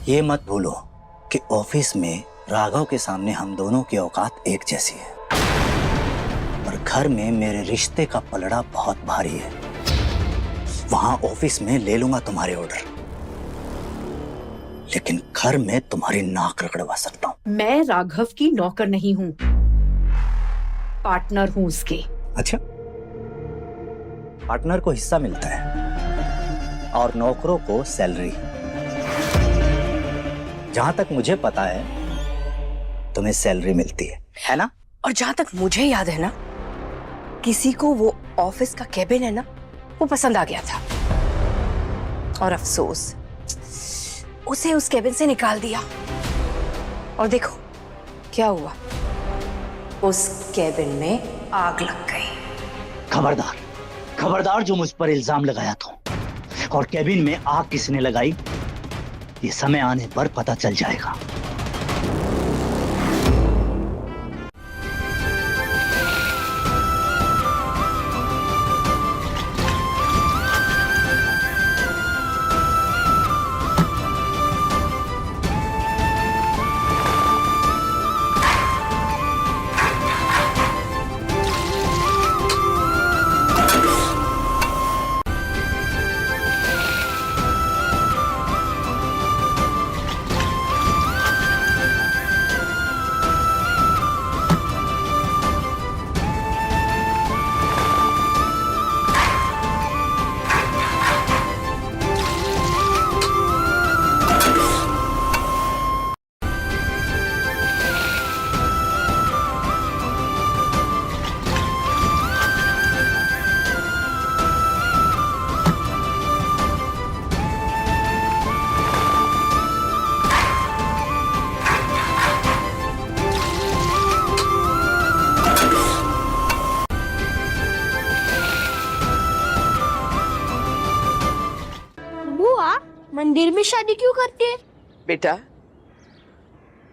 ये मत भूलो कि ऑफिस में राघव के सामने हम दोनों की औकात एक जैसी है, पर घर में मेरे रिश्ते का पलड़ा बहुत भारी है। वहां ऑफिस में ले लूंगा तुम्हारे ऑर्डर, लेकिन घर में तुम्हारी नाक रगड़वा सकता हूं। मैं राघव की नौकर नहीं हूँ, पार्टनर हूँ उसके। अच्छा, पार्टनर को हिस्सा मिलता है और नौकरों को सैलरी। जहां तक मुझे पता है तुम्हें सैलरी मिलती है ना? और जहां तक मुझे याद है ना, किसी को वो ऑफिस का केबिन है ना, वो पसंद आ गया था और अफसोस उसे उस केबिन से निकाल दिया। और देखो क्या हुआ, उस केबिन में आग लग गई। खबरदार, खबरदार जो मुझ पर इल्जाम लगाया था और केबिन में आग किसने लगाई, ये समय आने पर पता चल जाएगा। मंदिर में शादी क्यों करते हैं? बेटा,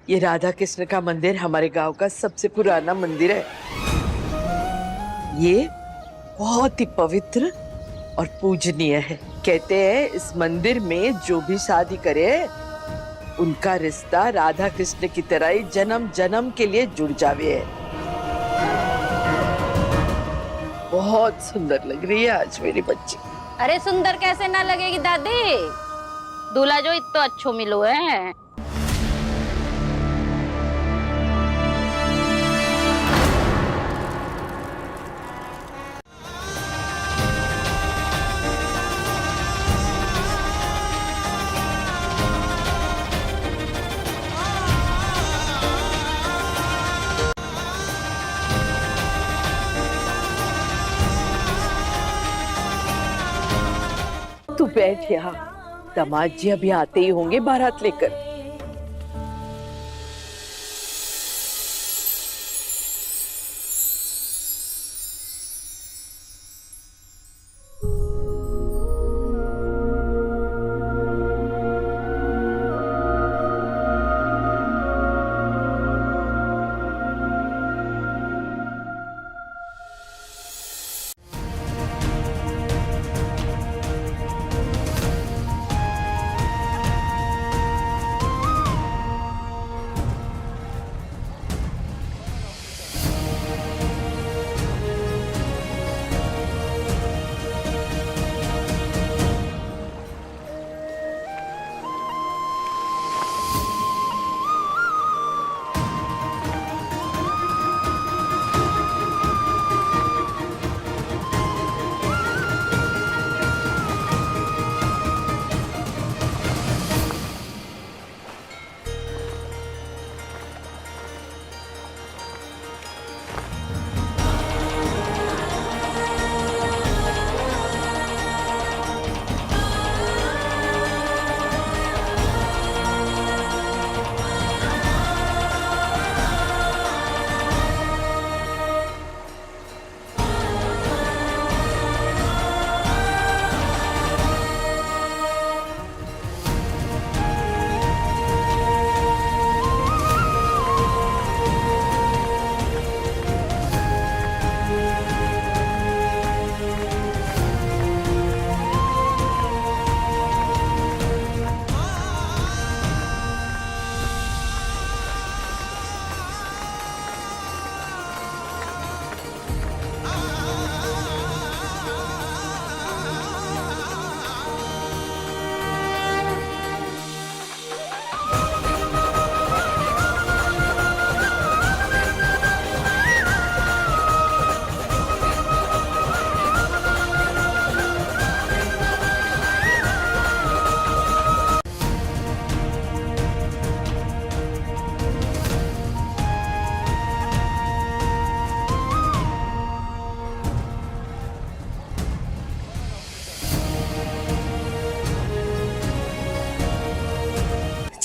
ये राधा कृष्ण का मंदिर हमारे गांव का सबसे पुराना मंदिर है। ये बहुत ही पवित्र और पूजनीय है। कहते हैं इस मंदिर में जो भी शादी करे उनका रिश्ता राधा कृष्ण की तरह ही जन्म जन्म के लिए जुड़ जावे है। बहुत सुंदर लग रही है आज मेरी बच्ची। अरे सुंदर कैसे ना लगेगी दादी, दूल्हा जो इतना अच्छो मिलो है। तू बैठ यहाँ, दामाद जी अभी आते ही होंगे बारात लेकर।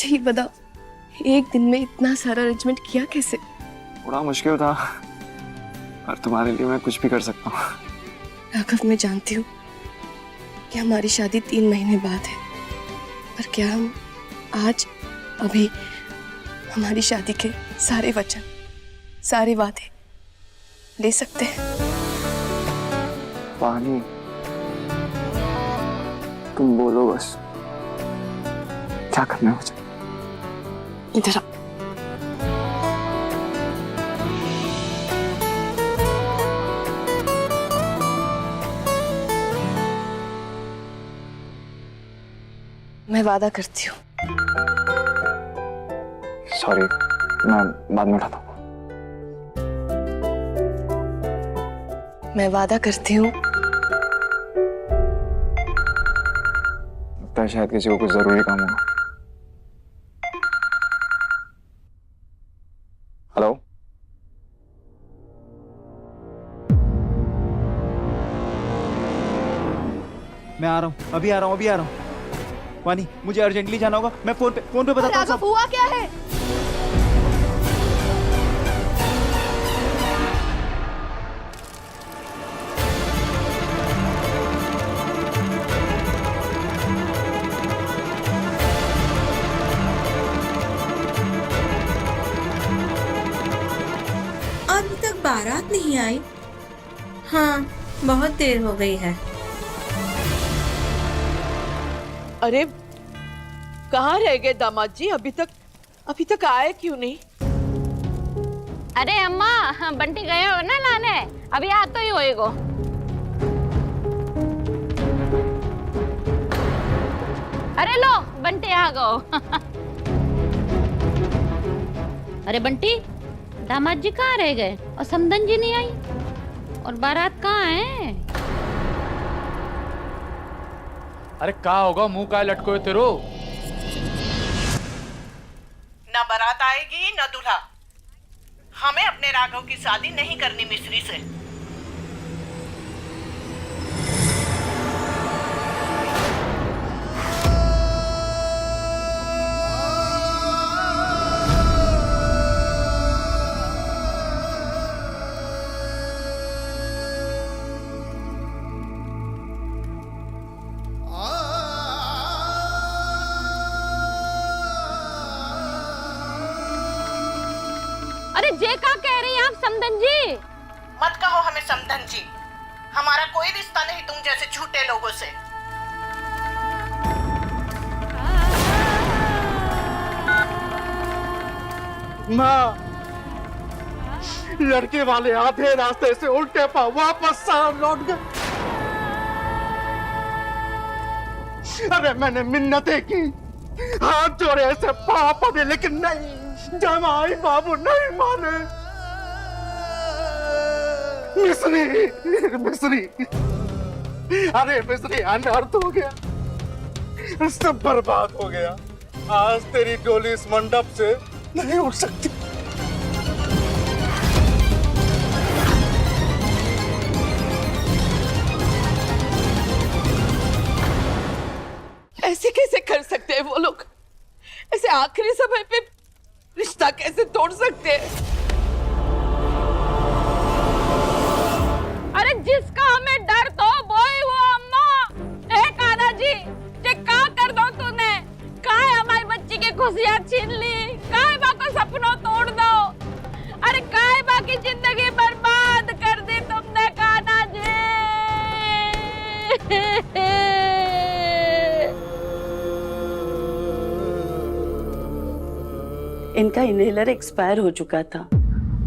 ये बताओ, एक दिन में इतना सारा अरेंजमेंट किया कैसे? बड़ा मुश्किल था, पर तुम्हारे लिए मैं कुछ भी कर सकता हूँ। राघव, मैं जानती हूँ कि हमारी शादी 3 महीने बाद है, पर क्या हम आज अभी हमारी शादी के सारे वचन, सारे वादे ले सकते हैं? पानी, तुम बोलो बस, क्या करना है मुझे? इधर आ। मैं वादा करती हूँ। सॉरी, मैं बाद में उठाता हूँ। मैं वादा करती हूँ। लगता है शायद किसी को कुछ जरूरी काम होगा। हेलो, मैं आ रहा हूँ, अभी आ रहा हूँ, अभी आ रहा हूँ। वानी, मुझे अर्जेंटली जाना होगा, मैं फोन पे बताता हूँ सब। हुआ क्या है? बारात नहीं आई? हाँ, बहुत देर हो गई है। अरे कहाँ रह गए दामाद जी? अभी तक आए क्यों नहीं? अरे अम्मा, बंटी गए हो ना लाने, अभी आ तो ही होएगो। अरे लो, बंटी आ गो। अरे बंटी, दामाद जी कहाँ रह गए और समधन जी नहीं आई और बारात कहाँ है? अरे का होगा, मुंह का लटको तेरो? न बारात आएगी न दूल्हा। हमें अपने राघव की शादी नहीं करनी मिस्री से। अरे जे का कह रही हैं आप समधन जी? मत कहो हमें समधन जी। हमारा कोई रिश्ता नहीं तुम जैसे झूठे लोगों से। माँ, लड़के वाले आधे रास्ते से उल्टे पांव वापस साथ लौट गए। अरे मैंने मिन्नतें की, हाथ जोड़े, ऐसे पाँव पड़े, लेकिन नहीं, जमाई बाबू नहीं माने। मिस्री, अरे मिस्री अनर्थ हो गया, सब बर्बाद हो गया। आज तेरी डोली इस मंडप से नहीं उठ सकती। ऐसे कैसे कर सकते हैं वो लोग? ऐसे आखिरी समय पे रिश्ता कैसे तोड़ सकते हैं? अरे जिसका हमें डर तो वो ही वो अम्मा। ए कान्हा जी, ये का कर दो तूने? काहे हमारी बच्ची की खुशियां छीन ली? काहे बा को सपनों तोड़ दो? अरे काहे बा की जिंदगी बर्बाद कर दी तुमने कान्हा जी? इनका इनहेलर एक्सपायर हो चुका था।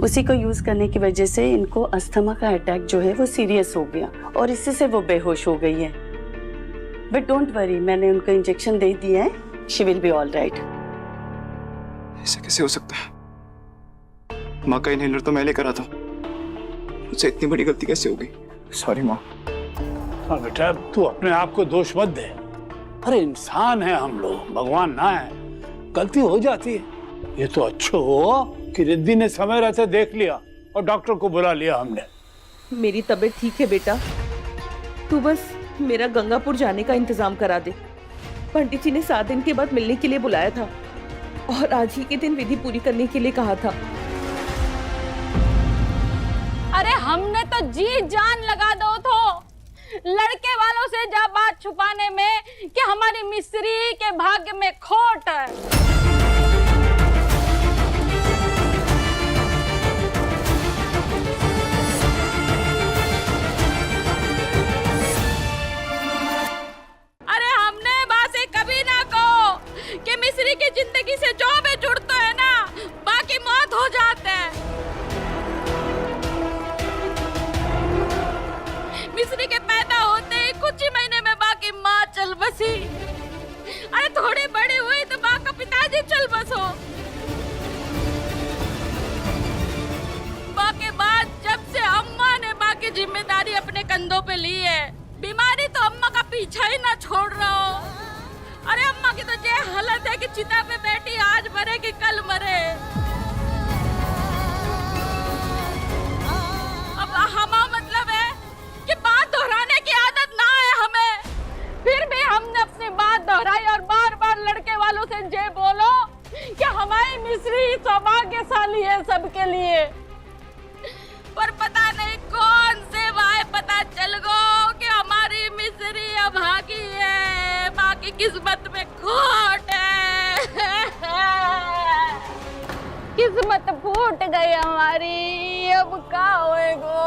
उसी को यूज करने की वजह से इनको अस्थमा का अटैक जो है वो सीरियस हो गया और इससे से वो बेहोश हो गई है। बट डोंट वरी, मैंने उनको इंजेक्शन दे दिया है। She will be all right. ऐसा कैसे हो सकता है? माँ का इनहेलर तो मैं लेकर आता हूँ, मुझसे इतनी बड़ी गलती कैसे हो गई? सॉरी माँ। हाँ बेटा, तू अपने आप को दोष मत दे। अरे इंसान है हम लोग, भगवान ना है, गलती हो जाती है। ये तो अच्छा हुआ कि रिद्धि ने समय रहते देख लिया और डॉक्टर को बुला लिया हमने। मेरी तबीयत ठीक है बेटा, तू बस मेरा गंगापुर जाने का इंतजाम करा दे। पंडित जी ने 7 दिन के बाद मिलने के लिए बुलाया था और आज ही के दिन विधि पूरी करने के लिए कहा था। अरे हमने तो जी जान लगा दो तो लड़के वालों से जा बात छुपाने में कि हमारी मिस्री के भाग्य में खोट है। अरे हमने बातें कभी ना कहो कि मिस्री की जिंदगी से जो भी जुड़ते है ना, बाकी मौत हो जाते हैं। मिस्री के पैदा होते ही कुछ ही महीने में बाकी माँ चल बसी। अरे थोड़ी बड़ी हुई तो माँ का पिताजी चल बसो। बाकी बाद जब से अम्मा ने बाकी जिम्मेदारी अपने कंधों पे ली है, बीमारी तो अम्मा का पीछा ही ना छोड़ रहा हो। अरे अम्मा की तो ये हालत है कि चिता पे बैठी आज मरे कि कल मरे। अब हमारा मतलब है कि बात दोहराने की आदत ना है हमें, फिर भी हमने अपनी बात दोहराई और बार बार लड़के वालों से ये बोलो कि हमारी मिस्री सौभाग्यशाली है सबके लिए। पर पता नहीं कौन से वाय पता चल गो कि हमारी मिस्री अभागी है, बाकी किस्मत में खोट है। किस्मत फूट गई हमारी, अब का होएगो